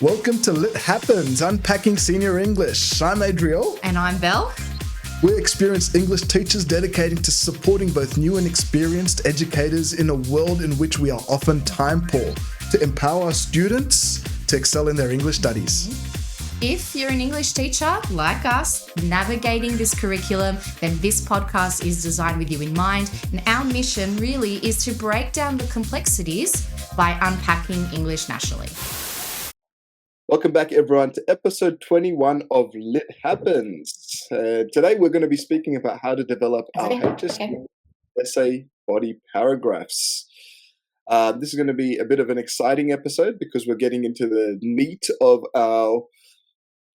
Welcome to Lit Happens, Unpacking Senior English. I'm Adriel. And I'm Belle. We're experienced English teachers dedicating to supporting both new and experienced educators in a world in which we are often time poor, to empower our students to excel in their English studies. If you're an English teacher, like us, navigating this curriculum, then this podcast is designed with you in mind. And our mission really is to break down the complexities by unpacking English nationally. Welcome back, everyone, to episode 21 of Lit Happens. Today, we're going to be speaking about how to develop our HSC essay body paragraphs. This is going to be a bit of an exciting episode because we're getting into the meat of our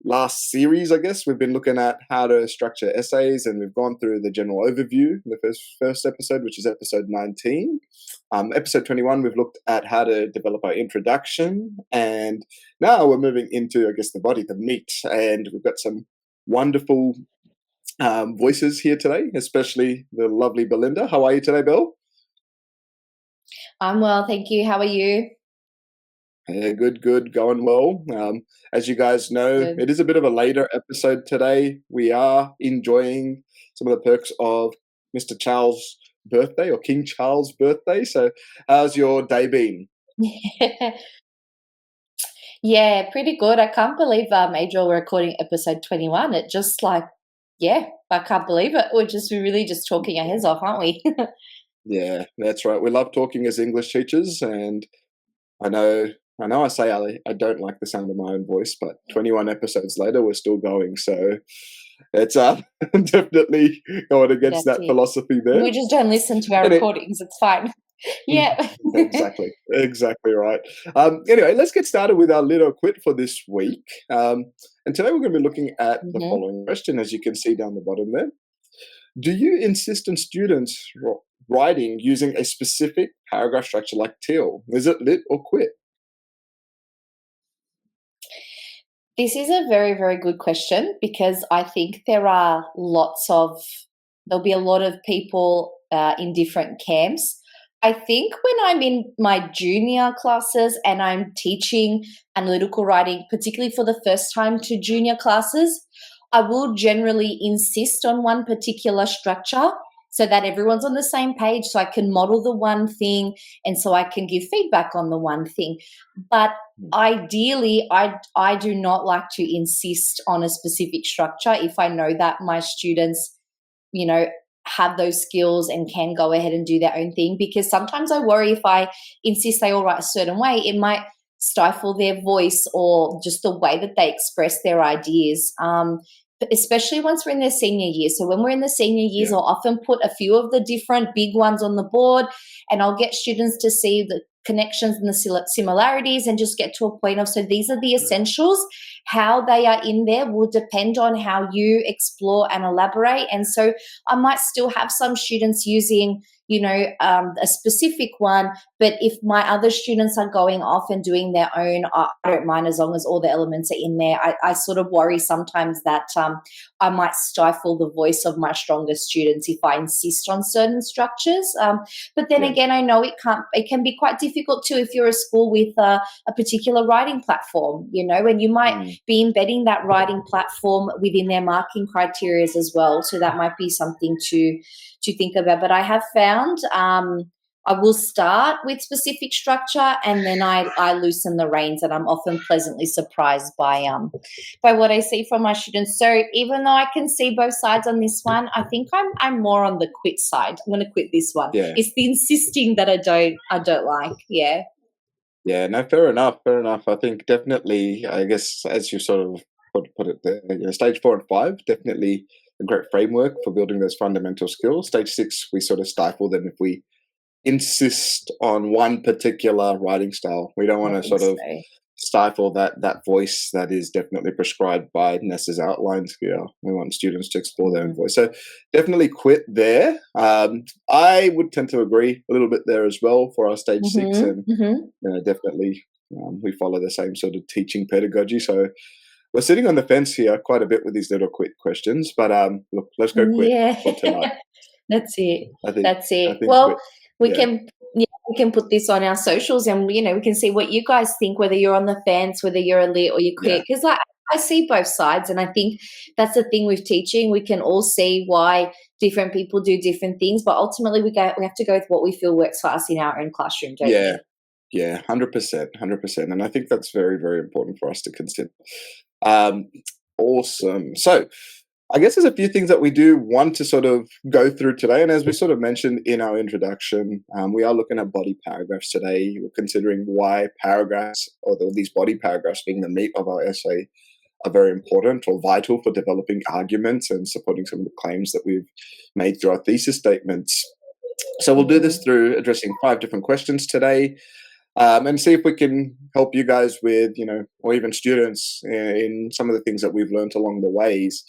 last series, I guess. We've been looking at how to structure essays, and we've gone through the general overview in the first episode, which is episode 19. Episode 21, we've looked at how to develop our introduction, and now we're moving into, I guess, the body, the meat, and we've got some wonderful voices here today, especially the lovely Belinda. How are you today, Bill? I'm well, thank you. How are you? Yeah, good, going well. As you guys know, It is a bit of a later episode today. We are enjoying some of the perks of Mr. Charles' birthday, or King Charles' birthday. So how's your day been? Yeah, pretty good. I can't believe, Adriel, we're recording episode 21. It just I can't believe it. We're really just talking our heads off, aren't we? Yeah, that's right. We love talking as English teachers, and I know I say I don't like the sound of my own voice, but 21 episodes later, we're still going. So it's definitely going against that philosophy there. We just don't listen to our recordings. It's fine. Yeah. Exactly right. Anyway, let's get started with our lit or quit for this week. And today we're going to be looking at the following question, as you can see down the bottom there. Do you insist on students writing using a specific paragraph structure like TEEL? Is it lit or quit? This is a very, very good question because I think there'll be a lot of people in different camps. I think when I'm in my junior classes and I'm teaching analytical writing, particularly for the first time to junior classes, I will generally insist on one particular structure so that everyone's on the same page, so I can model the one thing and so I can give feedback on the one thing. But ideally, I do not like to insist on a specific structure if I know that my students, have those skills and can go ahead and do their own thing, because sometimes I worry if I insist they all write a certain way, it might stifle their voice or just the way that they express their ideas. Especially once we're in their senior years. So when we're in the senior years, I'll often put a few of the different big ones on the board, and I'll get students to see the connections and the similarities and just get to a point of, so these are the essentials. How they are in there will depend on how you explore and elaborate. And so I might still have some students using a specific one, but if my other students are going off and doing their own, I don't mind as long as all the elements are in there. I sort of worry sometimes that I might stifle the voice of my stronger students if I insist on certain structures. But then again, I know it can be quite difficult too if you're a school with a particular writing platform, and you might be embedding that writing platform within their marking criteria as well. So that might be something to think about. But I have found I will start with specific structure and then I loosen the reins, and I'm often pleasantly surprised by what I see from my students. So even though I can see both sides on this one, I think I'm more on the quit side. I'm going to quit this one. Yeah. It's the insisting that I don't like. Yeah. Yeah, no, fair enough. I think definitely, I guess, as you sort of put it there, stage 4 and 5, definitely a great framework for building those fundamental skills. Stage 6, we sort of stifle them if we insist on one particular writing style. We don't want to sort of stifle that voice that is definitely prescribed by NESA's outlines here. We want students to explore their own voice. So definitely quit there. I would tend to agree a little bit there as well for our stage 6. And definitely we follow the same sort of teaching pedagogy. So we're sitting on the fence here quite a bit with these little quit questions, but look, let's go quit for tonight. That's it. I think Well, quit. We Yeah. can, yeah, we can put this on our socials, and we can see what you guys think, whether you're on the fence, whether you're a lit or you quit. Because like I see both sides, and I think that's the thing with teaching. We can all see why different people do different things, but ultimately we have to go with what we feel works for us in our own classroom, don't we? Yeah, 100%, 100%. And I think that's very, very important for us to consider. Awesome. So I guess there's a few things that we do want to sort of go through today. And as we sort of mentioned in our introduction, we are looking at body paragraphs today. We're considering why paragraphs, or these body paragraphs being the meat of our essay, are very important or vital for developing arguments and supporting some of the claims that we've made through our thesis statements. So we'll do this through addressing 5 different questions today, and see if we can help you guys with, or even students in some of the things that we've learned along the ways,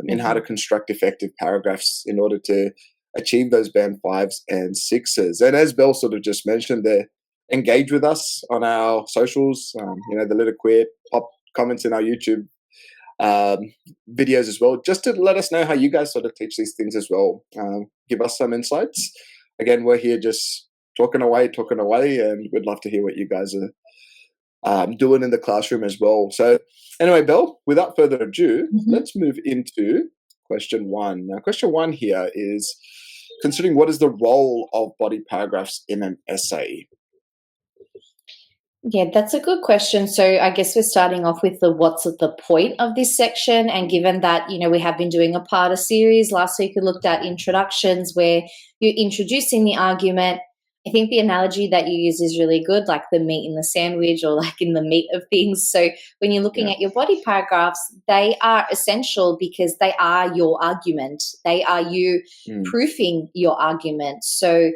in how to construct effective paragraphs in order to achieve those band 5s and 6s. And as Belle sort of just mentioned there, engage with us on our socials, the Little Queer, pop comments in our YouTube videos as well, just to let us know how you guys sort of teach these things as well. Give us some insights. Again, we're here just talking away, and we'd love to hear what you guys are doing in the classroom as well. So anyway, Belle, without further ado, let's move into question 1. Now, question 1 here is considering what is the role of body paragraphs in an essay? Yeah, that's a good question. So I guess we're starting off with the what's at the point of this section. And given that, we have been doing a part of series, last week we looked at introductions where you're introducing the argument. I think the analogy that you use is really good, like the meat in the sandwich or like in the meat of things. So when you're looking at your body paragraphs, they are essential because they are your argument. They are you proofing your argument. So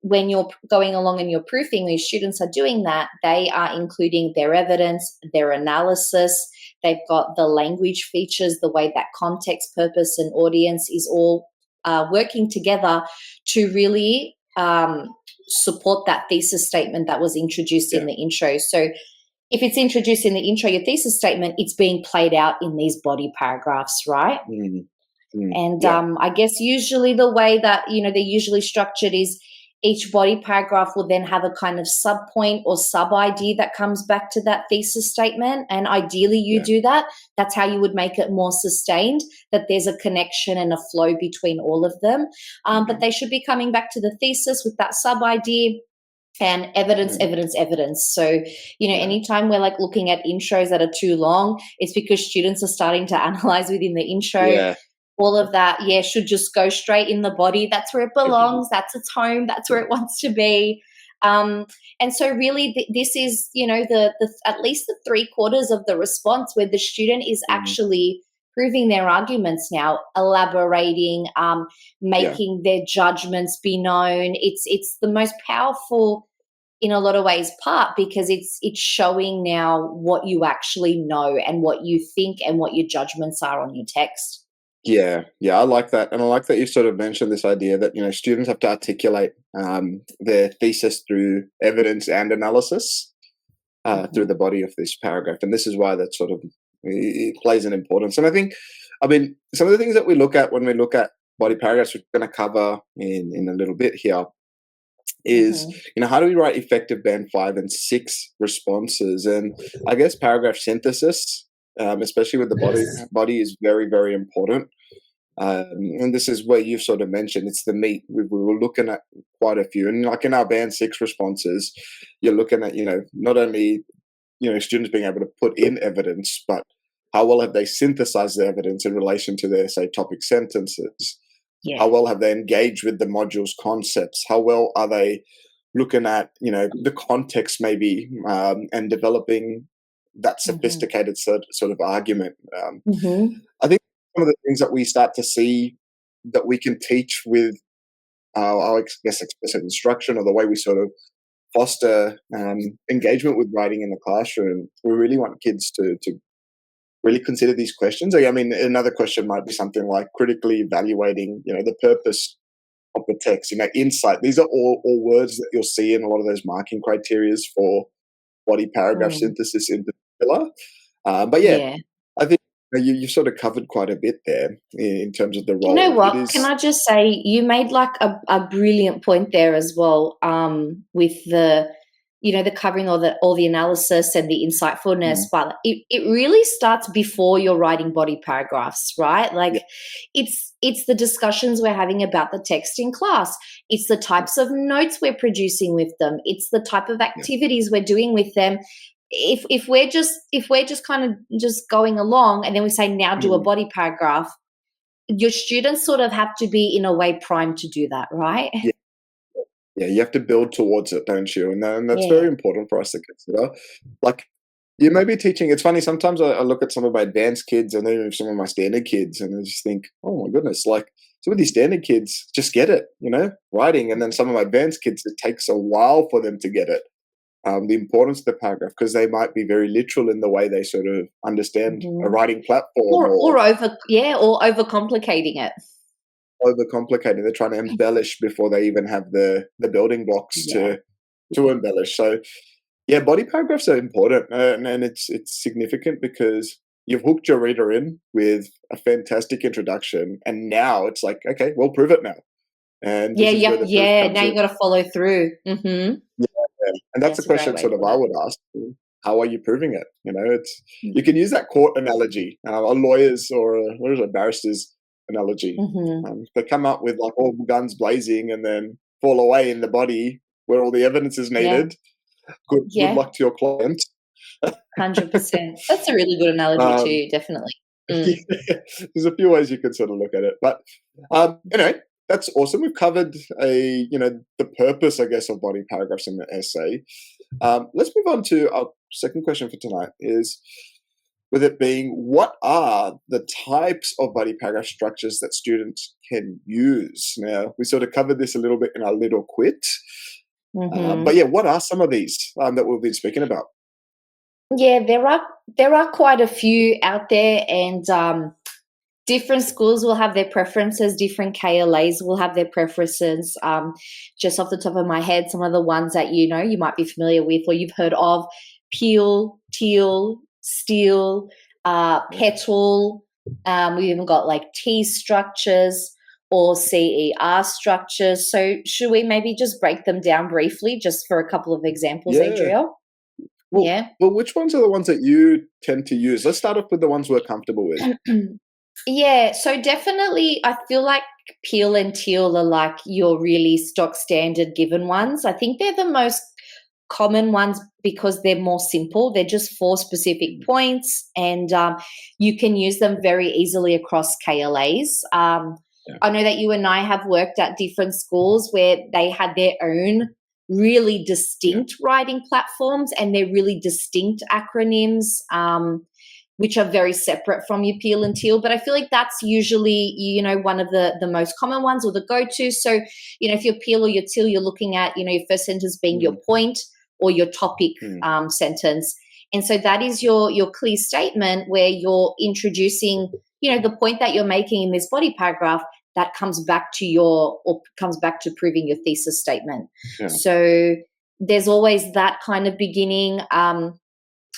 when you're going along and you're proofing, these students are doing that, they are including their evidence, their analysis. They've got the language features, the way that context, purpose, and audience is all working together to really support that thesis statement that was introduced in the intro. So if it's introduced in the intro, your thesis statement, it's being played out in these body paragraphs, right? And I guess usually the way that, they're usually structured is each body paragraph will then have a kind of sub-point or sub-idea that comes back to that thesis statement. And ideally you do that. That's how you would make it more sustained, that there's a connection and a flow between all of them. But they should be coming back to the thesis with that sub-idea and evidence. So, anytime we're like looking at intros that are too long, it's because students are starting to analyze within the intro. All of that, should just go straight in the body. That's where it belongs. That's its home. That's where it wants to be. And so really this is, the at least the 3/4 of the response where the student is actually proving their arguments now, elaborating, making their judgments be known. It's the most powerful in a lot of ways part because it's showing now what you actually know and what you think and what your judgments are on your text. Yeah, I like that. And I like that you sort of mentioned this idea that, students have to articulate their thesis through evidence and analysis through the body of this paragraph. And this is why that sort of it plays an importance. And I think, some of the things that we look at when we look at body paragraphs, we're going to cover in a little bit here, is, how do we write effective band 5 and 6 responses? And I guess paragraph synthesis, especially with the body is very, very important. And this is where you've sort of mentioned it's the meat. We were looking at quite a few, and like in our band 6 responses, you're looking at, not only, students being able to put in evidence, but how well have they synthesized the evidence in relation to their, say, topic sentences? How well have they engaged with the module's concepts? How well are they looking at, the context maybe, and developing that sophisticated sort of argument? I think some of the things that we start to see that we can teach with our explicit instruction, or the way we sort of foster engagement with writing in the classroom, we really want kids to really consider these questions. Another question might be something like critically evaluating, the purpose of the text, insight. These are all words that you'll see in a lot of those marking criteria for body paragraph synthesis in particular. I think Now, you've sort of covered quite a bit there in terms of the You know role. It what? Can is, I just say you made like a brilliant point there as well, with the covering all the analysis and the insightfulness, mm, but it really starts before you're writing body paragraphs, right? Like yeah, it's the discussions we're having about the text in class. It's the types of notes we're producing with them. It's the type of yeah, activities we're doing with them. If we're just kind of just going along and then we say now do a mm, body paragraph, your students sort of have to be in a way primed to do that, right? yeah, yeah. You have to build towards it, don't you? And that's very Yeah. important for us to consider. Like, you may be teaching. It's funny. Sometimes I look at some of my advanced kids and even some of my standard kids, and I just think, oh my goodness, like some of these standard kids just get it, writing, and then some of my advanced kids, it takes a while for them to get it. The importance of the paragraph because they might be very literal in the way they sort of understand a Mhm. writing platform Or or or overcomplicating it. overcomplicating. They're trying to embellish before they even have the building blocks Yeah. to embellish. So yeah, body paragraphs are important, and it's significant because you've hooked your reader in with a fantastic introduction, and now it's like, okay, well, prove it now, and Yeah, this is where yep, the proof yeah, comes now you in. gotta follow through. Mhm. Yeah, yeah. And that's a That's a great question way to sort of put I it. would ask. How are you proving it? It's Mm. you can use that court analogy, a lawyer's or what is it, barrister's analogy. Mhm. They come up with like all guns blazing and then fall away in the body where all the evidence is Yeah, needed. Good yeah, luck to your client. 100%. That's a really good analogy Um, too, definitely. yeah, Mm. there's a few ways you could sort of look at it, but anyway, that's awesome. We've covered the purpose, I guess, of body paragraphs in the essay. Let's move on to our second question for tonight. Is with it being, what are the types of body paragraph structures that students can use? Now, we sort of covered this a little bit in our little quit, but Mhm. yeah, what are some of these that we've been speaking about? Yeah, there are quite a few out there, and different schools will have their preferences. Different KLAs will have their preferences. Just off the top of my head, some of the ones that you might be familiar with or you've heard of: peel, teal, steel, Yeah. petal. We've even got like T structures or CER structures. So should we maybe just break them down briefly, just for a couple of examples, Yeah. Adriel? Well, Yeah. well, which ones are the ones that you tend to use? Let's start off with the ones we're comfortable with. Yeah, so definitely I feel like peel and teal are like your really stock standard given ones. I think they're the most common ones because they're more simple. They're just four specific points, and you can use them very easily across KLAs. Yeah. I know that you and I have worked at different schools where they had their own really Yeah. distinct writing platforms and their really distinct acronyms. Which are very separate from your peel and teal. But I feel like that's usually, one of the most common ones or the go-to. So, if you're peel or your teal, you're looking at, your first sentence being your Mm, point or your topic mm, sentence. And so that is your clear statement where you're introducing, the point that you're making in this body paragraph that comes back to proving your thesis statement. yeah. So there's always that kind of beginning.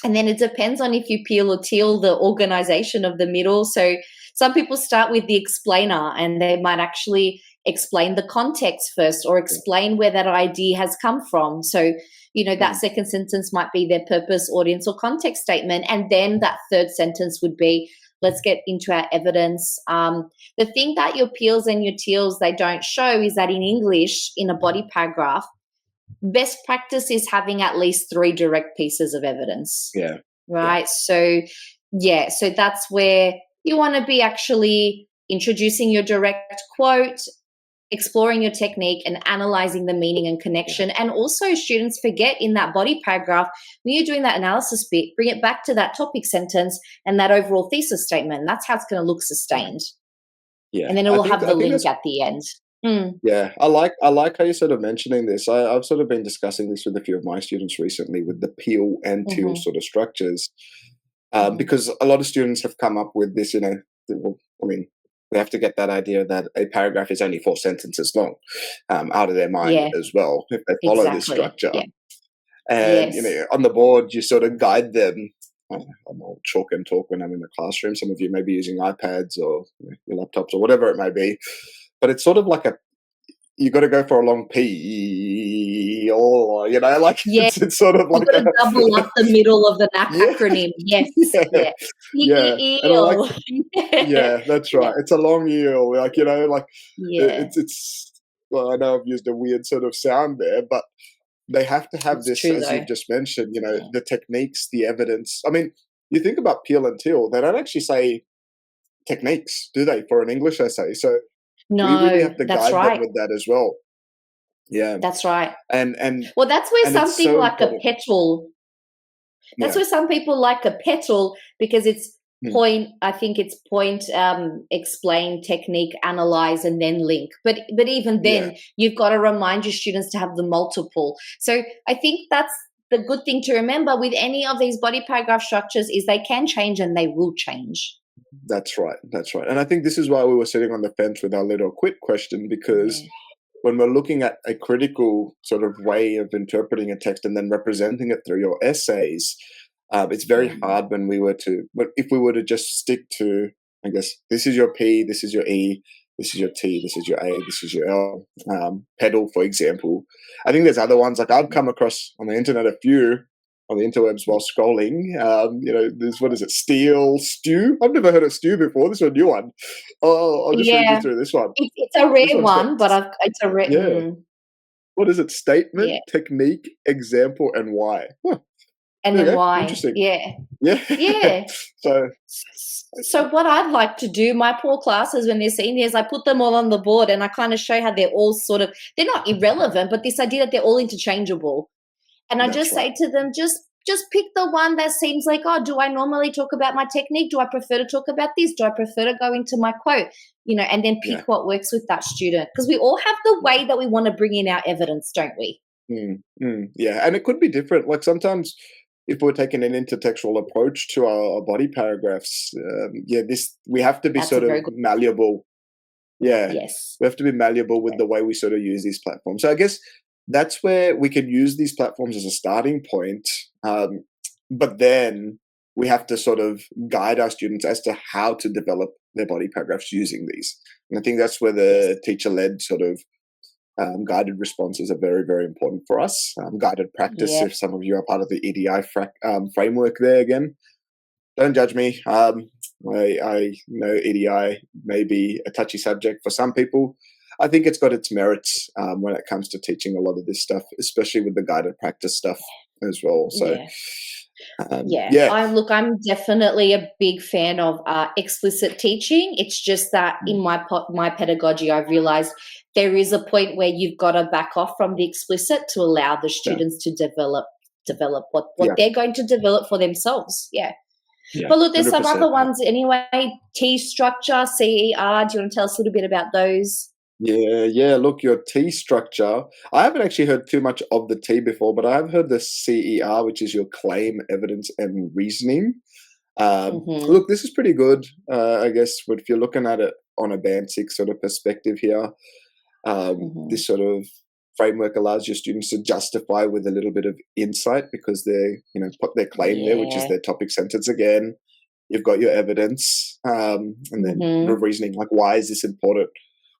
And then it depends on if you peel or teal the organization of the middle. So some people start with the explainer and they might actually explain the context first or Yeah. explain where that idea has come from. So, that Mm, second sentence might be their purpose, audience, or context statement. And then that third sentence would be, let's get into our evidence. The thing that your peels and your teals, they don't show is that in English, in a body paragraph, best practice is having at least 3 direct pieces of evidence, yeah. Yeah. right? So, yeah, so that's where you want to be actually introducing your direct quote, exploring your technique, and analyzing the meaning and Yeah. connection. And also, students forget in that body paragraph, when you're doing that analysis bit, bring it back to that topic sentence and that overall thesis statement. That's how it's going to look Right. sustained. Yeah. And then it I will think have I the think link that's at the end. Mm. Yeah, I like how you're sort of mentioning this. I've sort of been discussing this with a few of my students recently with the peel and teal Mm-hmm. sort of structures, Mm-hmm. because a lot of students have come up with this. Well, I mean, we have to get that idea that a paragraph is only 4 sentences long out of their mind Yeah, as well if they follow this exactly. structure. Yeah. And Yes. on the board, you sort of guide them I'm all chalk and talk when I'm in the classroom. Some of you may be using iPads or your laptops or whatever it may be. But it's sort of like you got to go for a long pee, or like it's sort of like got to double up the middle of the acronym. Yes, yeah. And I like, yeah, that's right. It's a long eel, yeah. it's. Well, I know I've used a weird sort of sound there, but they have to have It's this, true, as though. you've just mentioned. The techniques, the evidence. I mean, you think about Peel and Teal; they don't actually say techniques, do they, for an English essay? So we really No, have to that's guide them right. with that as well. Yeah, That's right. and Well, that's where and it's something so like a important. petal. That's Yeah. where some people like a petal, because it's Hmm. point. I think it's point, explain, technique, analyze, and then link. But even then, you've got to remind your students to have the multiple. So I think that's the good thing to remember with any of these body paragraph structures is they can change and they will change. That's right. That's right. And I think this is why we were sitting on the fence with our little quit question, because when we're looking at a critical sort of way of interpreting a text and then representing it through your essays, it's very hard if we were to just stick to, I guess, this is your P, this is your E, this is your T, this is your A, this is your L, pedal, for example. I think there's other ones, like I've come across on the internet a few, on the interwebs while scrolling. There's, what is it, steel, stew? I've never heard of stew before. This is a new one. I'll just read you through this one. It's a rare one, but it's a rare. Yeah. What is it? Statement, Yeah. technique, example, and why. Huh. And then why? Interesting. Yeah. Yeah. So what I'd like to do, my poor classes when they're seniors, I put them all on the board and I kind of show how they're all they're not irrelevant, but this idea that they're all interchangeable. And I just say to them, just pick the one that seems like, oh, do I normally talk about my technique? Do I prefer to talk about this? Do I prefer to go into my quote? And then pick what works with that student. Because we all have the way that we want to bring in our evidence, don't we? Yeah, and it could be different. Like sometimes if we're taking an intertextual approach to our body paragraphs, we have to be sort of malleable. Yeah, yes, we have to be malleable with the way we sort of use these platforms. So I guess that's where we can use these platforms as a starting point, but then we have to sort of guide our students as to how to develop their body paragraphs using these. And I think that's where the teacher-led sort of guided responses are very, very important for us. Guided practice, if some of you are part of the EDI framework there, again, don't judge me. I know EDI may be a touchy subject for some people. I think it's got its merits when it comes to teaching a lot of this stuff, especially with the guided practice stuff as well. So, I'm definitely a big fan of explicit teaching. It's just that in my pedagogy, I've realized there is a point where you've got to back off from the explicit to allow the students to develop what they're going to develop for themselves. Yeah. But look, there's some other ones anyway. T structure, CER. Do you want to tell us a little bit about those? Yeah. Look, your T structure. I haven't actually heard too much of the T before, but I have heard the CER, which is your claim, evidence, and reasoning. Look, this is pretty good, I guess, if you're looking at it on a Band 6 sort of perspective here. This sort of framework allows your students to justify with a little bit of insight because they, put their claim there, which is their topic sentence again. You've got your evidence, and then the reasoning, like why is this important?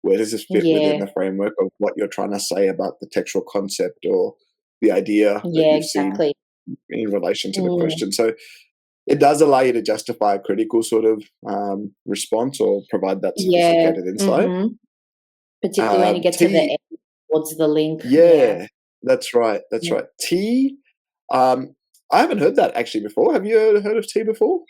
Where does this fit within the framework of what you're trying to say about the textual concept or the idea that you've seen in relation to the question? So it does allow you to justify a critical sort of response or provide that sophisticated insight. Particularly when you get to the end towards the link. Yeah, that's right. That's right. T, I haven't heard that actually before. Have you heard of T before?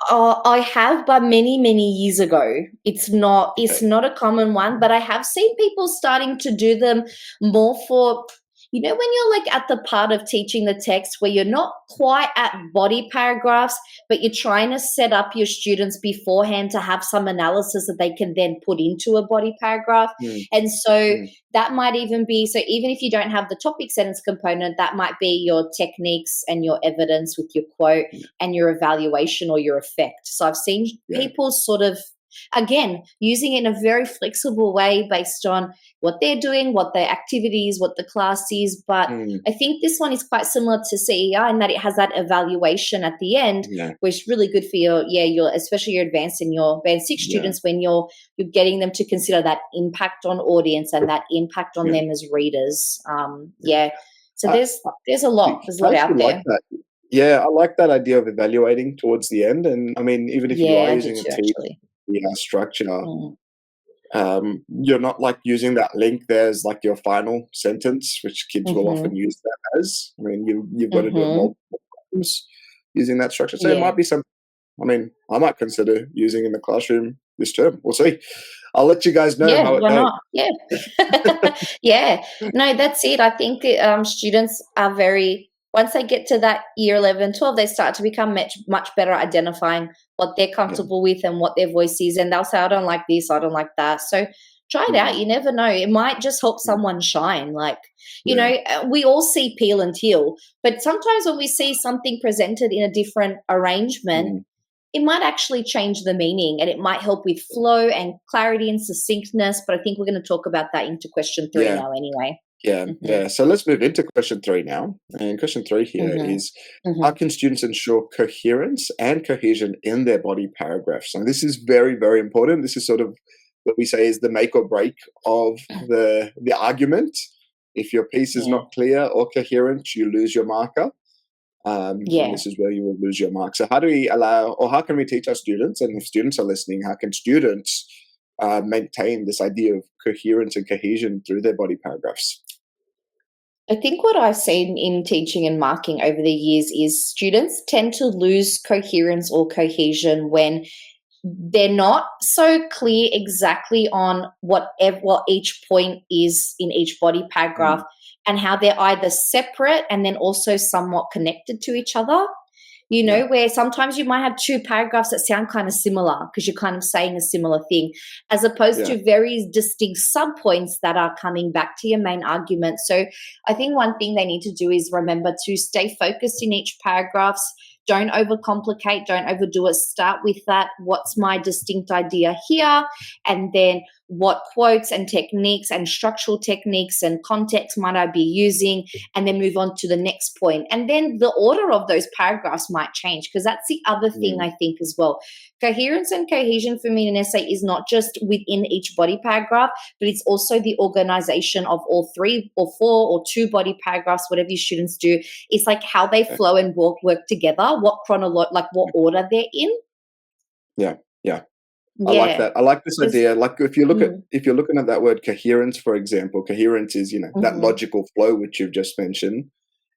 I have, but many, many years ago. It's not a common one, but I have seen people starting to do them more for, when you're like at the part of teaching the text where you're not quite at body paragraphs, but you're trying to set up your students beforehand to have some analysis that they can then put into a body paragraph. And so that might even be, so even if you don't have the topic sentence component, that might be your techniques and your evidence with your quote and your evaluation or your effect. So I've seen people sort of Again, using it in a very flexible way based on what they're doing, what their activities, what the class is. But I think this one is quite similar to CEI in that it has that evaluation at the end, which is really good for your especially your advanced and your band 6 students when you're getting them to consider that impact on audience and that impact on them as readers. So there's a lot. There's a lot out there. Like that. Yeah, I like that idea of evaluating towards the end. And I mean, even if you are using a TEEL structure, you're not like using that link there as like your final sentence, which kids will often use that as. I mean, you've got to do it multiple times using that structure. So it might be something, I mean, I might consider using in the classroom this term. We'll see. I'll let you guys know how it goes. Not? Yeah. No, that's it. I think students are once they get to that year 11, 12, they start to become much better at identifying what they're comfortable with and what their voice is. And they'll say, I don't like this, I don't like that. So try it out. You never know. It might just help someone shine. Like, you know, we all see peel and teal, but sometimes when we see something presented in a different arrangement, it might actually change the meaning and it might help with flow and clarity and succinctness. But I think we're going to talk about that into question 3 now anyway. So let's move into question 3 now. And question 3 here is, how can students ensure coherence and cohesion in their body paragraphs? And this is very, very important. This is sort of what we say is the make or break of the argument. If your piece is not clear or coherent, you lose your marker. And this is where you will lose your mark. So how do we how can we teach our students, and if students are listening, how can students maintain this idea of coherence and cohesion through their body paragraphs? I think what I've seen in teaching and marking over the years is students tend to lose coherence or cohesion when they're not so clear exactly on what each point is in each body paragraph and how they're either separate and then also somewhat connected to each other. You know, where sometimes you might have 2 paragraphs that sound kind of similar because you're kind of saying a similar thing, as opposed to very distinct subpoints that are coming back to your main argument. So I think one thing they need to do is remember to stay focused in each paragraphs. Don't overcomplicate, don't overdo it. Start with that. What's my distinct idea here? And then what quotes and techniques and structural techniques and context might I be using? And then move on to the next point. And then the order of those paragraphs might change, because that's the other thing I think as well. Coherence and cohesion for me in an essay is not just within each body paragraph, but it's also the organization of all 3 or 4 or 2 body paragraphs, whatever your students do. It's like how they flow and work together, what what order they're in. I like that. I like this idea. Like if you're looking at that word coherence, for example, coherence is, you know, that logical flow which you've just mentioned.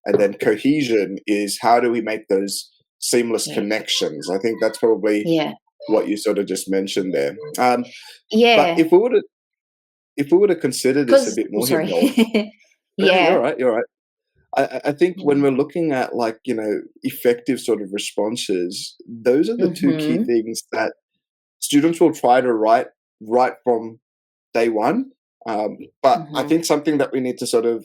And then cohesion is how do we make those seamless connections? I think that's probably what you sort of just mentioned there. But if we were to consider this a bit more you're right. I think when we're looking at, like, you know, effective sort of responses, those are the 2 key things that students will try to write right from day one. But I think something that we need to sort of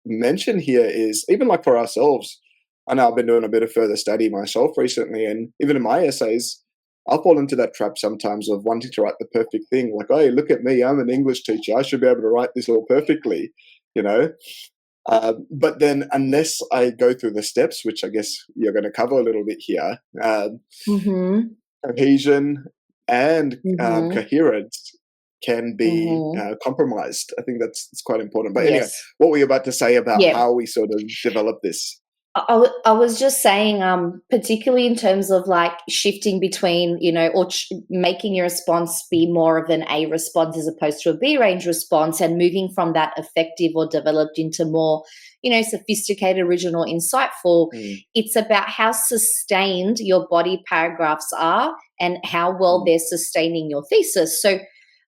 mention here is, even like for ourselves, I know I've been doing a bit of further study myself recently, and even in my essays, I'll fall into that trap sometimes of wanting to write the perfect thing. Like, oh, look at me, I'm an English teacher, I should be able to write this all perfectly, you know? But then unless I go through the steps, which I guess you're going to cover a little bit here, cohesion and coherence can be compromised. I think that's quite important. But anyway, what were you about to say about how we sort of develop this? I was just saying, particularly in terms of like shifting between, you know, or making your response be more of an A response as opposed to a B range response, and moving from that effective or developed into more, you know, sophisticated, original, insightful. It's about how sustained your body paragraphs are and how well they're sustaining your thesis. So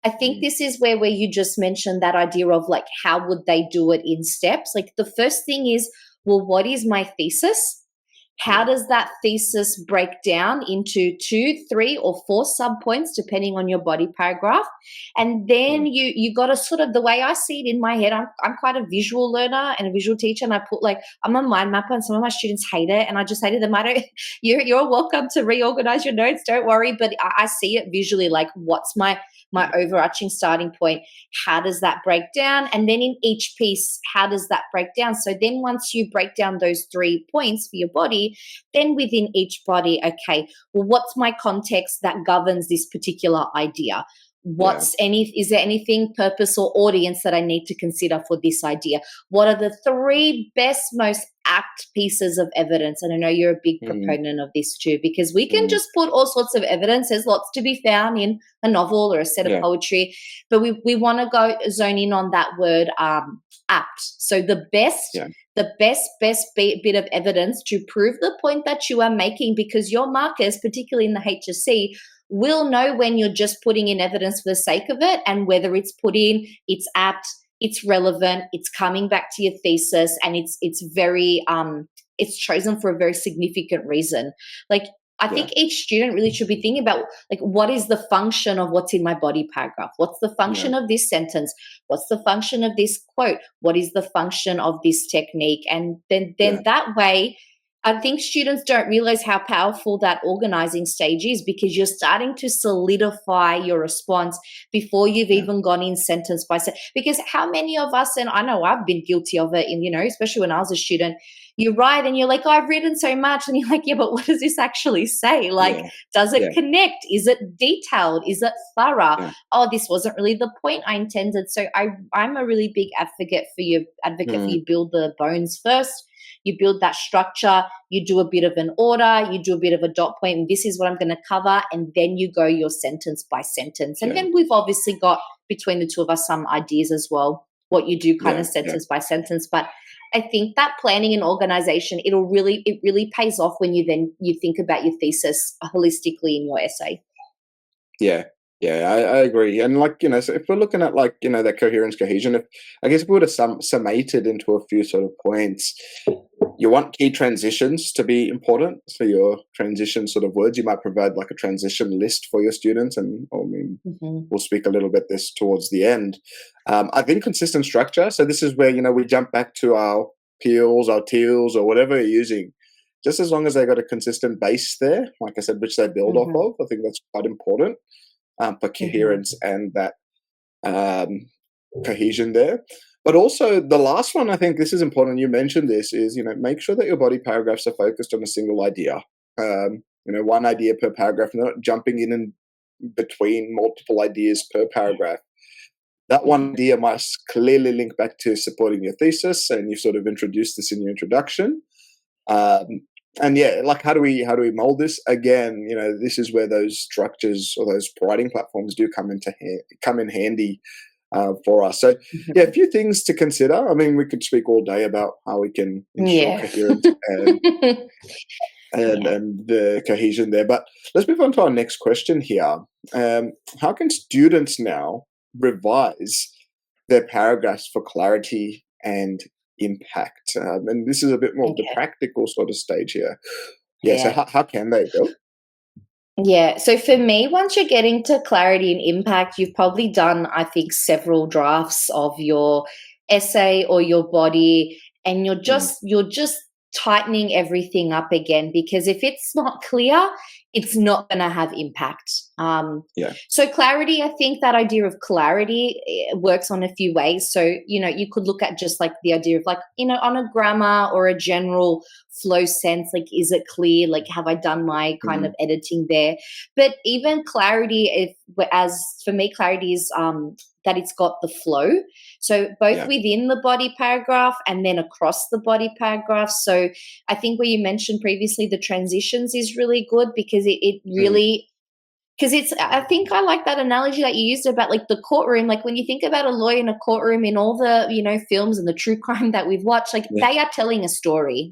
I think this is where you just mentioned that idea of like, how would they do it in steps? Like the first thing is, well, what is my thesis? How does that thesis break down into 2, 3, or 4 subpoints, depending on your body paragraph? And then you got to sort of, the way I see it in my head, I'm quite a visual learner and a visual teacher, and I put I'm a mind mapper, and some of my students hate it, and I just say to them, you're welcome to reorganize your notes, don't worry, but I see it visually, like what's my overarching starting point, how does that break down, and then in each piece, how does that break down? So then once you break down those 3 points for your body, then within each body, okay, well, what's my context that governs this particular idea? Is there anything, purpose or audience that I need to consider for this idea? What are the 3 best, most apt pieces of evidence? And I know you're a big proponent of this too, because we can just put all sorts of evidence. There's lots to be found in a novel or a set of poetry, but we want to go zone in on that word apt. So the best bit of evidence to prove the point that you are making, because your markers, particularly in the HSC, will know when you're just putting in evidence for the sake of it, and whether it's put in, it's apt, it's relevant, it's coming back to your thesis, and it's very it's chosen for a very significant reason. I think each student really should be thinking about what is the function of what's in my body paragraph? What's the function of this sentence? What's the function of this quote? What is the function of this technique? And then that way, I think students don't realize how powerful that organizing stage is, because you're starting to solidify your response before you've even gone in sentence by sentence. Because how many of us, and I know I've been guilty of it, especially when I was a student, you write and you're like, I've written so much, and you're like, yeah, but what does this actually say? Does it connect? Is it detailed? Is it thorough? Yeah. Oh, this wasn't really the point I intended. So I'm a really big advocate for you build the bones first. You build that structure, you do a bit of an order, you do a bit of a dot point, and this is what I'm going to cover, and then you go your sentence by sentence. And then we've obviously got, between the two of us, some ideas as well, what you do kind of sentence by sentence. But I think that planning and organization, it really pays off when you think about your thesis holistically in your essay. Yeah, I agree. And so if we're looking at that coherence, cohesion, if we were to summate it into a few sort of points, you want key transitions to be important. So your transition sort of words, you might provide a transition list for your students, and we'll speak a little bit this towards the end. I think consistent structure. So this is where we jump back to our PEELs, our TEELs, or whatever you're using. Just as long as they got a consistent base there, like I said, which they build off of, I think that's quite important. For coherence and that cohesion there. But also the last one, I think this is important, you mentioned this, is, make sure that your body paragraphs are focused on a single idea. One idea per paragraph, not jumping in and between multiple ideas per paragraph. That one idea must clearly link back to supporting your thesis, and you've sort of introduced this in your introduction. And how do we mold this? Again, this is where those structures or those writing platforms do come in handy for us. So, a few things to consider. I mean, we could speak all day about how we can ensure coherence and the cohesion there. But let's move on to our next question here. How can students now revise their paragraphs for clarity and impact? And this is a bit more of the practical sort of stage here. So how can they go? Yeah, so for me, once you're getting to clarity and impact, you've probably done, I think, several drafts of your essay or your body, and you're just tightening everything up again, because if it's not clear, it's not going to have impact. So clarity, I think that idea of clarity works on a few ways. So, you could look at just the idea of on a grammar or a general flow sense, is it clear? Have I done my kind of editing there? But even clarity, as for me, clarity is that it's got the flow. So both within the body paragraph and then across the body paragraph. So I think where you mentioned previously, the transitions is really good, because it really, because I think I like that analogy that you used about the courtroom. When you think about a lawyer in a courtroom in all the, films and the true crime that we've watched, they are telling a story.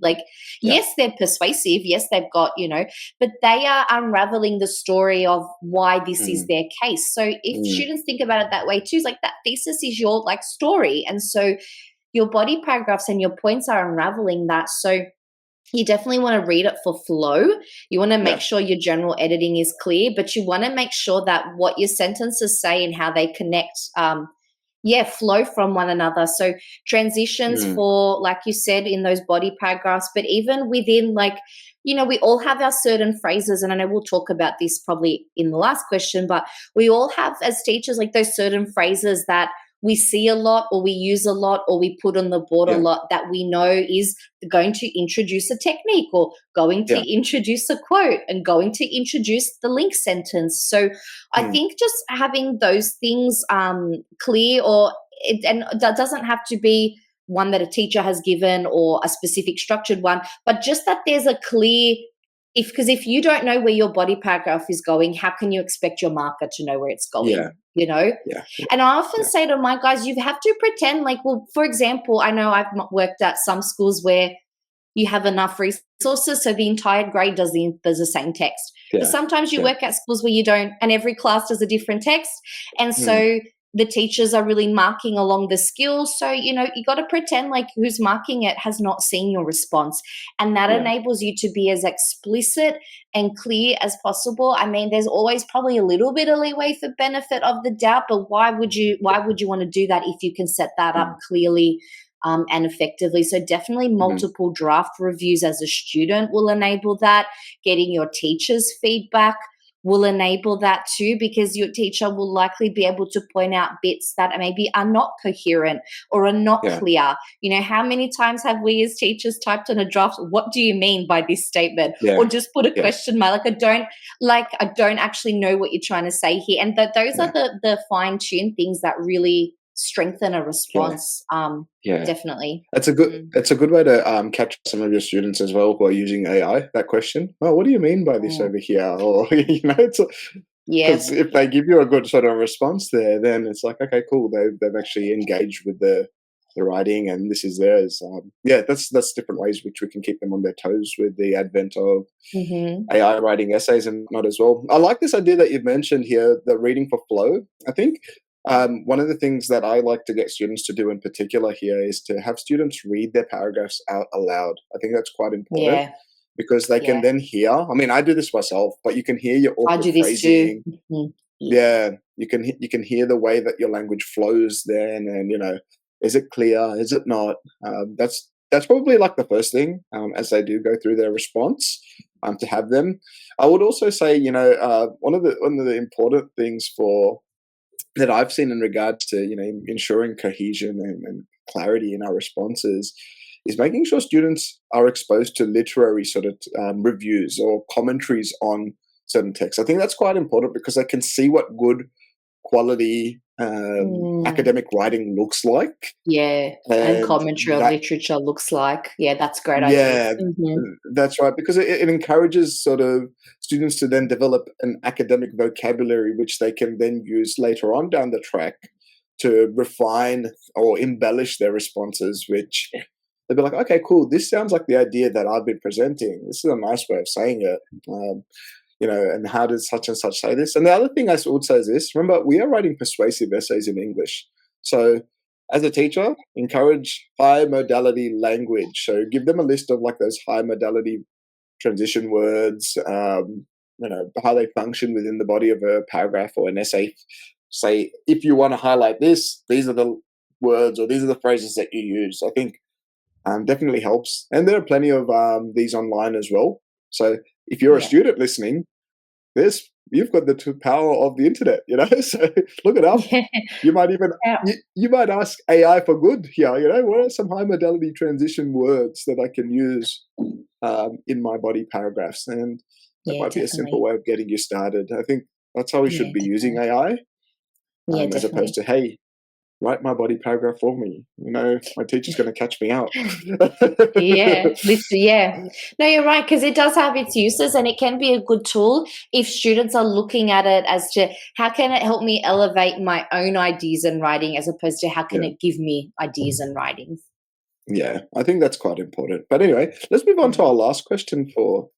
Yes, they're persuasive. Yes, they've got, but they are unraveling the story of why this is their case. So if students think about it that way too, it's that thesis is your story. And so your body paragraphs and your points are unraveling that. So you definitely want to read it for flow. You want to make Yeah. sure your general editing is clear, but you want to make sure that what your sentences say and how they connect, flow from one another. So transitions for, like you said, in those body paragraphs, but even within, like, we all have our certain phrases, and I know we'll talk about this probably in the last question, but we all have, as teachers, like those certain phrases that we see a lot or we use a lot or we put on the board a lot that we know is going to introduce a technique or going to introduce a quote and going to introduce the link sentence. So I think just having those things clear, and that doesn't have to be one that a teacher has given or a specific structured one, but just that there's a clear, because if you don't know where your body paragraph is going, how can you expect your marker to know where it's going? Yeah. And I often say to my guys, you have to pretend like, well, for example, I know I've worked at some schools where you have enough resources, so the entire grade does the same text. But sometimes you work at schools where you don't, and every class does a different text. And so the teachers are really marking along the skills. So, you got to pretend like who's marking it has not seen your response. And that enables you to be as explicit and clear as possible. I mean, there's always probably a little bit of leeway for benefit of the doubt, but why would you want to do that if you can set that up clearly and effectively? So definitely multiple draft reviews as a student will enable that. Getting your teacher's feedback will enable that too, because your teacher will likely be able to point out bits that maybe are not coherent or are not clear. How many times have we as teachers typed on a draft, what do you mean by this statement? Or just put a question mark, I don't actually know what you're trying to say here. And those are the fine-tuned things that really strengthen a response. Definitely. That's a good way to catch some of your students as well who are using AI. That question, oh, what do you mean by this over here? Or because if they give you a good sort of response there, then it's like, okay, cool, they've actually engaged with the writing, and this is theirs. That's different ways which we can keep them on their toes with the advent of AI writing essays and not as well. I like this idea that you've mentioned here, the reading for flow. I think one of the things that I like to get students to do in particular here is to have students read their paragraphs out aloud. I think that's quite important because they can then hear. I mean, I do this myself, but you can hear your awkward phrasing. You can hear the way that your language flows then, and is it clear? Is it not? That's probably like the first thing as they do go through their response to have them. I would also say, one of the important things that I've seen in regards to ensuring cohesion and clarity in our responses is making sure students are exposed to literary sort of reviews or commentaries on certain texts. I think that's quite important because they can see what good quality academic writing looks like. And commentary on literature looks like. That's a great idea. That's right, because it encourages sort of students to then develop an academic vocabulary which they can then use later on down the track to refine or embellish their responses, which they'll be like, okay, cool, this sounds like the idea that I've been presenting. This is a nice way of saying it. And how does such and such say this? And the other thing I would say is this: remember, we are writing persuasive essays in English. So as a teacher, encourage high modality language. So give them a list of like those high modality transition words, how they function within the body of a paragraph or an essay. Say, if you want to highlight this, these are the words or these are the phrases that you use. I think definitely helps. And there are plenty of these online as well. So if you're a student listening, you've got the power of the internet, so look it up. You might even you might ask AI for good here, what are some high modality transition words that I can use in my body paragraphs? And that might be a simple way of getting you started. I think that's how we should be using AI as opposed to, hey, write my body paragraph for me. My teacher's going to catch me out. No, you're right, because it does have its uses and it can be a good tool if students are looking at it as to how can it help me elevate my own ideas in writing as opposed to how can it give me ideas in writing. Yeah, I think that's quite important. But anyway, let's move on to our last question for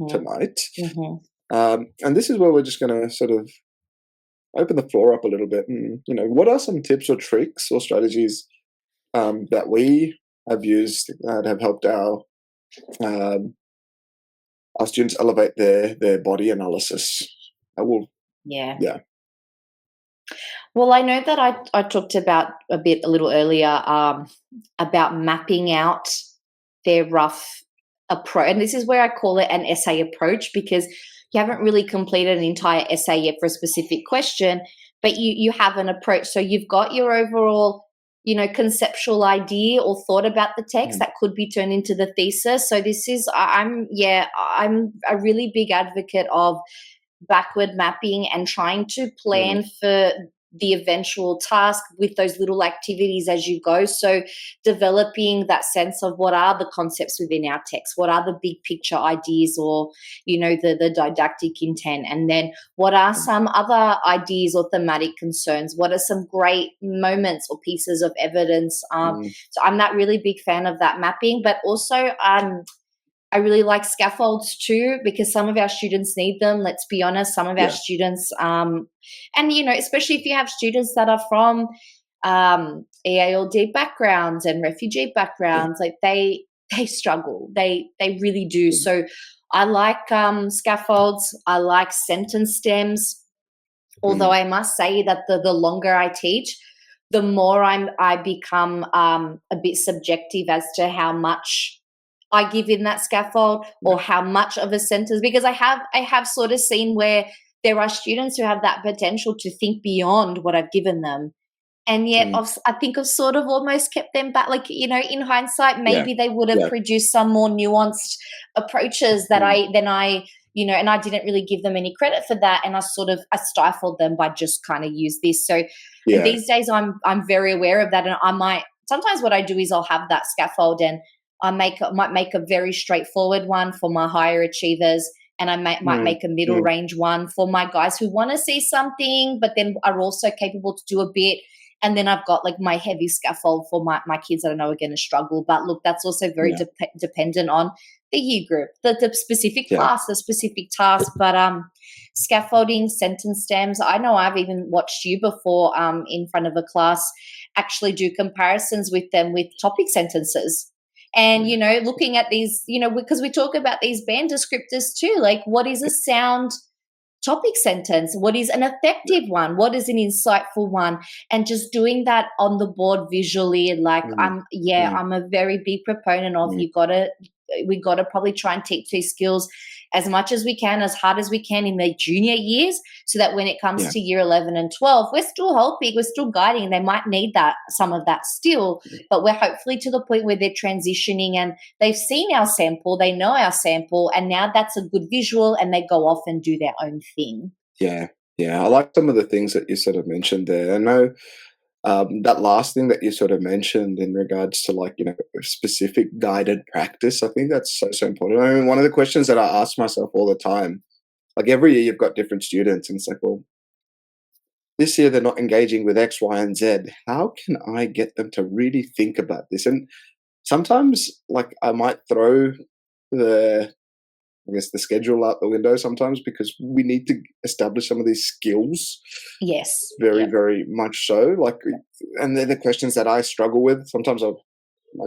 tonight. And this is where we're just going to sort of open the floor up a little bit. And, what are some tips or tricks or strategies that we have used that have helped our our students elevate their body analysis. Yeah. Yeah. Well, I know that I talked about a little earlier about mapping out their rough approach. And this is where I call it an essay approach, because you haven't really completed an entire essay yet for a specific question, but you have an approach. So you've got your overall, conceptual idea or thought about the text that could be turned into the thesis. So this is, I'm a really big advocate of backward mapping and trying to plan for the eventual task with those little activities as you go. So developing that sense of what are the concepts within our text, what are the big picture ideas or, the didactic intent, and then what are some other ideas or thematic concerns, what are some great moments or pieces of evidence. So I'm that really big fan of that mapping, but also I really like scaffolds too, because some of our students need them. Let's be honest, some of our students, and especially if you have students that are from EALD backgrounds and refugee backgrounds, like they struggle. They really do. So I like scaffolds. I like sentence stems. Although I must say that the longer I teach, the more I become a bit subjective as to how much I give in that scaffold or how much of a sentence, because I have sort of seen where there are students who have that potential to think beyond what I've given them. And yet I think I've sort of almost kept them back. Like, in hindsight, maybe they would have produced some more nuanced approaches that and I didn't really give them any credit for that. And I stifled them by just kind of use this. So these days I'm very aware of that. And sometimes what I do is I'll have that scaffold and I might make a very straightforward one for my higher achievers, and I might make a middle range one for my guys who want to see something, but then are also capable to do a bit. And then I've got like my heavy scaffold for my kids that I know are going to struggle. But look, that's also very dependent on the year group, the specific class, the specific task. But scaffolding, sentence stems, I know I've even watched you before in front of a class actually do comparisons with them with topic sentences. And, looking at these, because we talk about these band descriptors too, like what is a sound topic sentence? What is an effective one? What is an insightful one? And just doing that on the board visually, like I'm a very big proponent of we got to probably try and teach these skills as much as we can, as hard as we can in their junior years, so that when it comes to year 11 and 12, we're still helping, we're still guiding. They might need some of that still, but we're hopefully to the point where they're transitioning and they've seen our sample, they know our sample, and now that's a good visual and they go off and do their own thing. Yeah. I like some of the things that you sort of mentioned there. I know that last thing that you sort of mentioned in regards to specific guided practice, I think that's so important. I mean, one of the questions that I ask myself all the time, like every year you've got different students and it's like, well, this year they're not engaging with X, Y, and Z. How can I get them to really think about this? And sometimes I might throw the schedule out the window sometimes, because we need to establish some of these skills. Yes. Very, very much so. And they're the questions that I struggle with. Sometimes I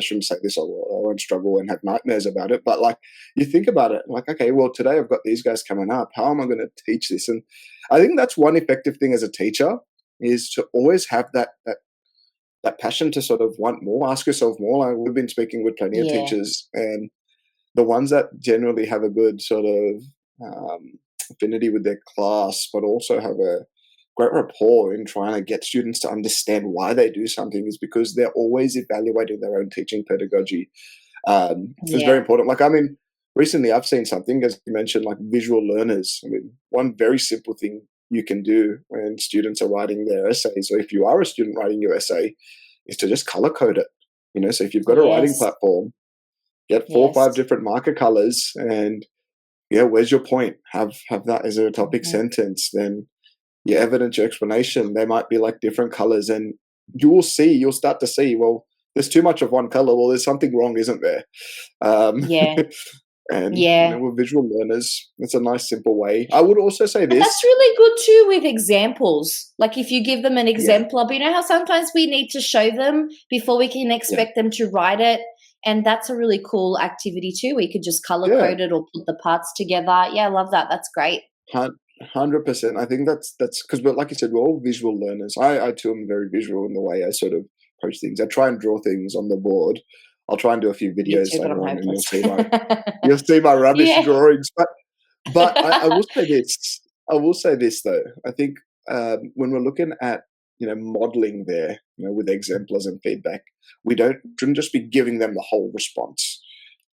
shouldn't say this, I won't struggle and have nightmares about it. But you think about it, okay, well, today I've got these guys coming up. How am I going to teach this? And I think that's one effective thing as a teacher, is to always have that passion to sort of want more, ask yourself more. We've been speaking with plenty of teachers, and the ones that generally have a good sort of affinity with their class, but also have a great rapport in trying to get students to understand why they do something, is because they're always evaluating their own teaching pedagogy. It's very important. Recently I've seen something, as you mentioned, like visual learners. One very simple thing you can do when students are writing their essays, or if you are a student writing your essay, is to just color code it. So if you've got a writing platform, get 4 or 5 different marker colors, and where's your point? Have that as a topic sentence. Then your evidence, your explanation, they might be different colors, and you'll start to see, well, there's too much of one color. Well, there's something wrong, isn't there? And with visual learners, it's a nice, simple way. I would also say this. That's really good too with examples. Like if you give them an example, but you know how sometimes we need to show them before we can expect them to write it. And that's a really cool activity too. We could just color Yeah. code it or put the parts together. Yeah, I love that. That's great. 100%. I think that's because, but like you said, we're all visual learners. I too am very visual in the way I sort of approach things. I try and draw things on the board. I'll try and do a few Me videos too, but I'm later on, and hopeless. you'll see my rubbish Yeah. drawings. But I will say this. I will say this though. I think when we're looking at modeling there, with exemplars and feedback, we shouldn't just be giving them the whole response.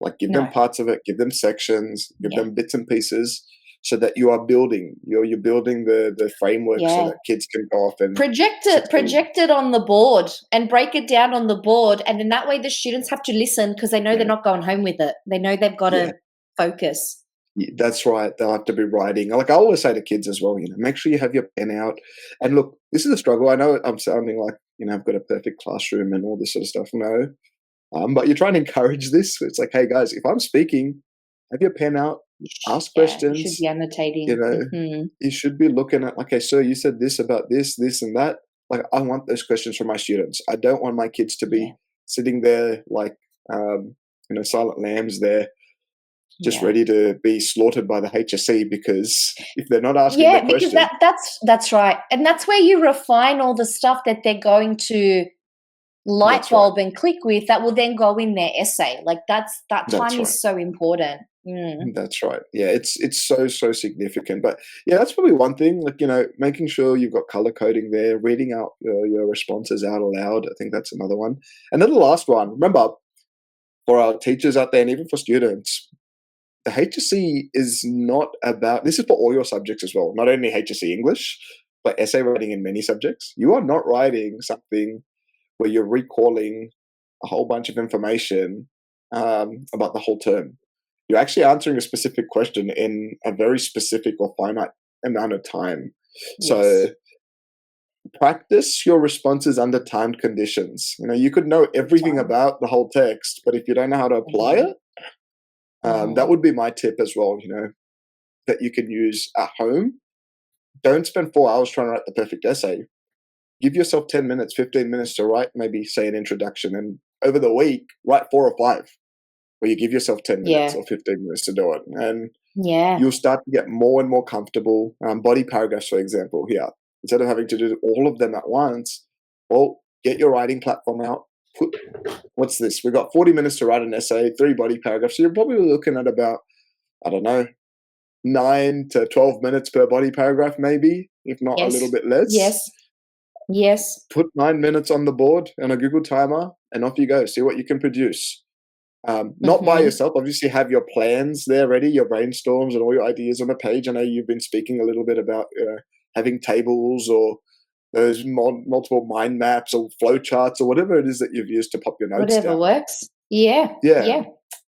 Like give them No. parts of it, give them sections, give Yeah. them bits and pieces, so that you are building. You're building the framework so Yeah. that kids can go off and Project succeed. it on the board and break it down on the board. And in that way, the students have to listen because they know Yeah. they're not going home with it. They know they've got Yeah. to focus. Yeah, that's right. They'll have to be writing. Like I always say to kids as well, make sure you have your pen out. And look, this is a struggle. I know I'm sounding like, I've got a perfect classroom and all this sort of stuff. No. But you're trying to encourage this. It's like, hey guys, if I'm speaking, have your pen out, ask You questions. should be annotating. You should be looking at, okay, so you said this about this, this and that. Like I want those questions from my students. I don't want my kids to be sitting there like, silent lambs there, just ready to be slaughtered by the HSC because if they're not asking the question. Because that's right. And that's where you refine all the stuff that they're going to light bulb and click with that will then go in their essay. Like that time is so important. That's right. Yeah, it's so significant. But yeah, that's probably one thing. Like making sure you've got color coding there, reading out your responses out aloud. I think that's another one. And then the last one. Remember, for our teachers out there and even for students, the HSC is not about. This is for all your subjects as well. Not only HSC English, but essay writing in many subjects. You are not writing something where you're recalling a whole bunch of information about the whole term. You're actually answering a specific question in a very specific or finite amount of time. Yes. So practice your responses under timed conditions. You could know everything about the whole text, but if you don't know how to apply it, that would be my tip as well, that you can use at home. Don't spend 4 hours trying to write the perfect essay. Give yourself 10 minutes, 15 minutes to write, maybe say an introduction, and over the week, write 4 or 5. Where you give yourself 10 minutes or 15 minutes to do it. And you'll start to get more and more comfortable. Body paragraphs, for example, here. Instead of having to do all of them at once, well, get your writing platform out. What's this? We've got 40 minutes to write an essay, 3 body paragraphs. So you're probably looking at about, 9 to 12 minutes per body paragraph, maybe, if not a little bit less. Yes. Put 9 minutes on the board and a Google timer, and off you go. See what you can produce. Not by yourself. Obviously, have your plans there ready, your brainstorms and all your ideas on a page. I know you've been speaking a little bit about having tables or those multiple mind maps or flow charts or whatever it is that you've used to pop your notes down. Whatever works. Yeah.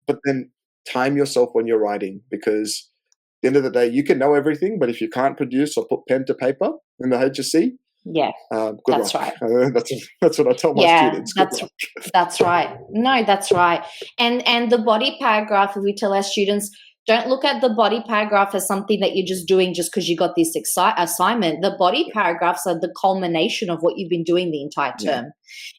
But then time yourself when you're writing, because at the end of the day, you can know everything, but if you can't produce or put pen to paper in the HSC, that's luck. right. That's what I tell my students. That's right. No, that's right. And the body paragraph, we tell our students, don't look at the body paragraph as something that you're just doing just because you got this assignment. The body paragraphs are the culmination of what you've been doing the entire term.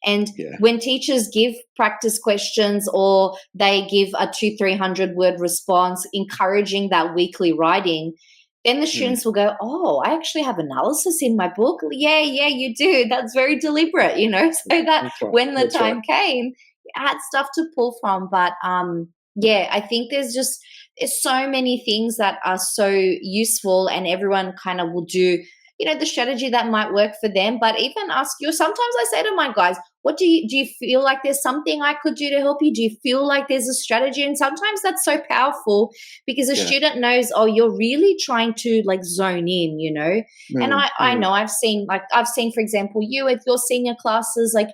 And when teachers give practice questions or they give a 200-300 word response, encouraging that weekly writing, then the students will go, oh, I actually have analysis in my book. Yeah, you do. That's very deliberate, so that when the time came, you had stuff to pull from. But I think there's so many things that are so useful, and everyone kind of will do, the strategy that might work for them. But even ask you, sometimes I say to my guys, do you feel like there's something I could do to help you? Do you feel like there's a strategy? And sometimes that's so powerful because a student knows, oh, you're really trying to like zone in, And I know I've seen, for example, you with your senior classes, like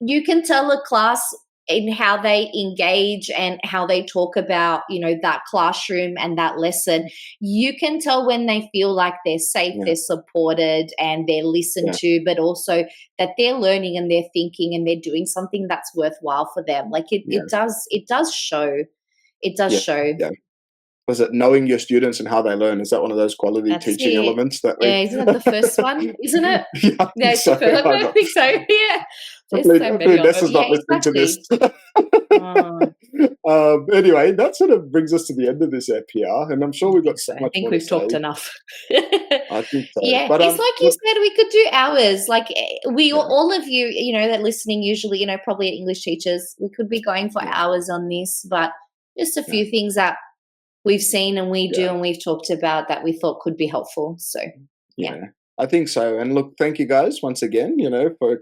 you can tell a class in how they engage and how they talk about, that classroom and that lesson. You can tell when they feel like they're safe, they're supported, and they're listened to, but also that they're learning and they're thinking and they're doing something that's worthwhile for them. Like it does show. It does show. Yeah. was it knowing your students and how they learn? Is that one of those quality That's teaching it. elements that we? Yeah, isn't that the first one? Isn't it? Yeah, I Yeah, think it's the so. first. I think so. Yeah, there's so Hopefully many of them. NESA's Yeah, not listening to this. exactly. Anyway, that sort of brings us to the end of this ep here, and I'm sure we've got so I much think more we've to talked say. enough. I think so. Yeah, But it's like you look, said, we could do hours. Like we, yeah, all of you, that listening, usually, probably English teachers, we could be going for yeah, hours on this, but just a yeah, few things that we've seen and we do yeah. and we've talked about that we thought could be helpful. So, yeah. Yeah, I think so. And look, thank you guys once again, for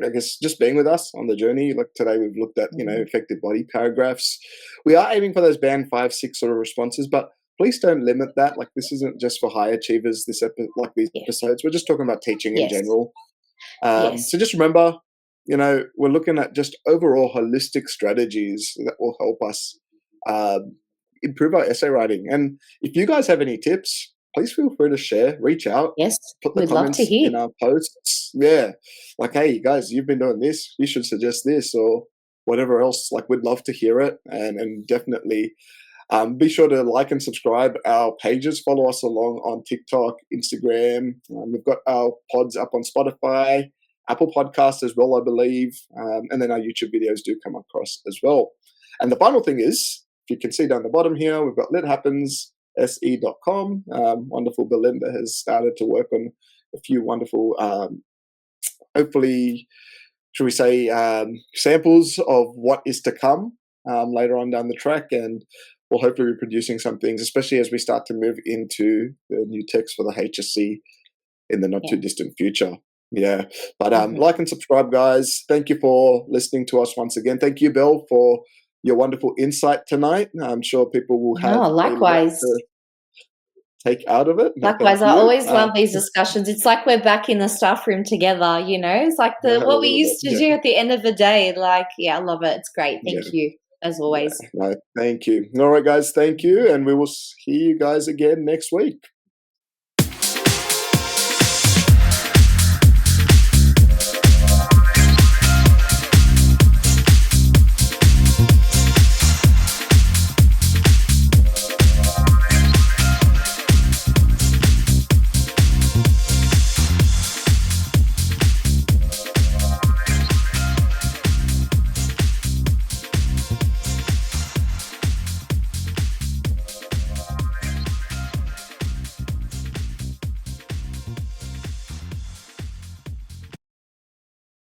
I guess just being with us on the journey. Like today, we've looked at effective body paragraphs. We are aiming for those band 5, 6 sort of responses, but please don't limit that. Like this isn't just for high achievers. These Yeah. episodes, we're just talking about teaching in Yes. general. Yes. So just remember, we're looking at just overall holistic strategies that will help us improve our essay writing. And if you guys have any tips, please feel free to share, reach out, Yes. put the We'd love to comments hear. in our posts. Yeah. Like, hey, guys, you've been doing this. You should suggest this or whatever else. Like, we'd love to hear it. And definitely be sure to like and subscribe our pages. Follow us along on TikTok, Instagram. We've got our pods up on Spotify, Apple Podcasts as well, I believe. And then our YouTube videos do come across as well. And the final thing is, if you can see down the bottom here, we've got lithappens.se.com. Wonderful Belinda has started to work on a few wonderful, hopefully, should we say, samples of what is to come later on down the track. And we'll hopefully be producing some things, especially as we start to move into the new text for the HSC in the not too distant future. Yeah. But like and subscribe, guys. Thank you for listening to us once again. Thank you, Bill, for your wonderful insight tonight. I'm sure people will have a lot likewise. to take out of it. Likewise, I always love these discussions. It's like we're back in the staff room together, It's like what we used to do at the end of the day. Like, I love it. It's great. Thank you, as always. Thank you. All right, guys. Thank you. And we will see you guys again next week.